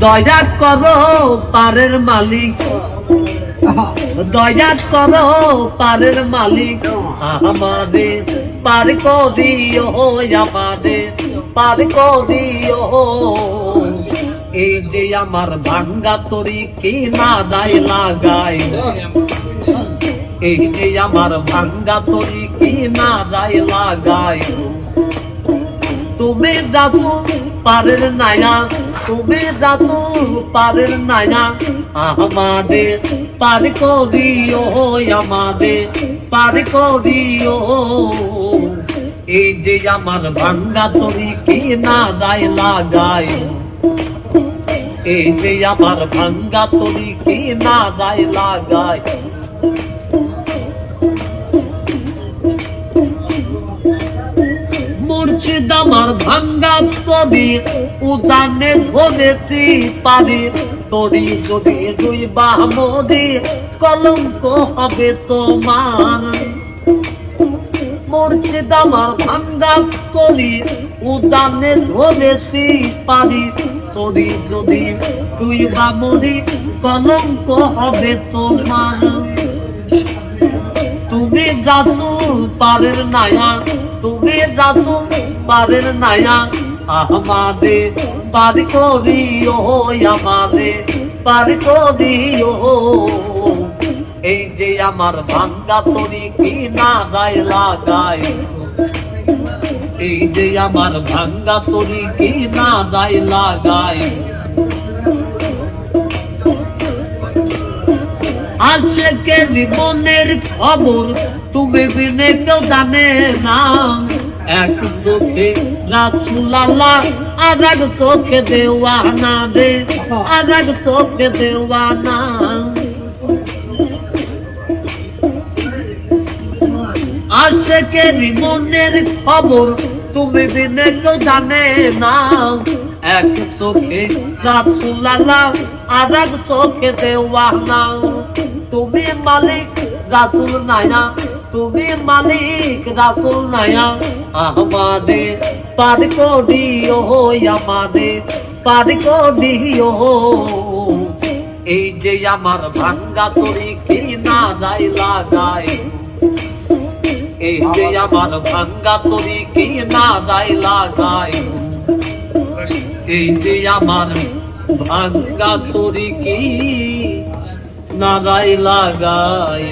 দয়া করো পারের মালিক, দয়া করো পারের মালিক, আমারে পার করিও, আমারে পার করিও। এই যে আমার ভাঙ্গা তরি কি না দায় লাগাই, এই যে আমার ভাঙ্গা তরি কি না দায় লাগাই। তুমি যাচু পারের নায়া, তুমি যাচু পারের নায়া, আমারে পার করিও, আমারে পার করিও। এই যে আমার ভাঙ্গা তরি কি না দায় লাগাই, এই যে আমার ভাঙ্গা তরি কি না দায় লাগাই। মুর্শিদ আমার ভাঙ্গা তরি উজানে ধরেছি পারি, তরি যদি রুইবা মরি কলঙ্ক হবে তোমার। মুর্শিদ আমার ভাঙ্গা তরি উজানে ধরেছি পারি, তরি যদি রুইবা মরি কলঙ্ক হবে তোমার। তুমি যাচু পারের নায়া, তুমি যাচু পারের নায়া, আমারে পার করিও, আমারে পার করিও। এই যে আমার ভাঙ্গা তরি কি না দায় লাগাই, এই যে আমার ভাঙ্গা তরি কি না দায় লাগাই। আশেকের জীবনের খবর তুমি বিনে কেউ জানে না, এক চোখে রাসূল আল্লাহ আর এক চোখে দেওয়ানা রে, আর এক চোখে দেওয়ানা। আশেকের মনের খবর তুমি বিনে কেউ জানে না, এক চোখে রাসূল আল্লাহ আর এক চোখে দেওয়ানা। তুমি মালিক রাসূল নায়া, তুমি মালিক রাসূল নায়া, আমারে পার করিও, আমারে পার করিও। এই যে আমার ভাঙ্গা তরি কি না দায় লাগাই, এই যে আমার ভাঙ্গা তরি কি না দায় লাগাই। এই যে আমার ভাঙ্গা তরি কি না দায় লাগাই।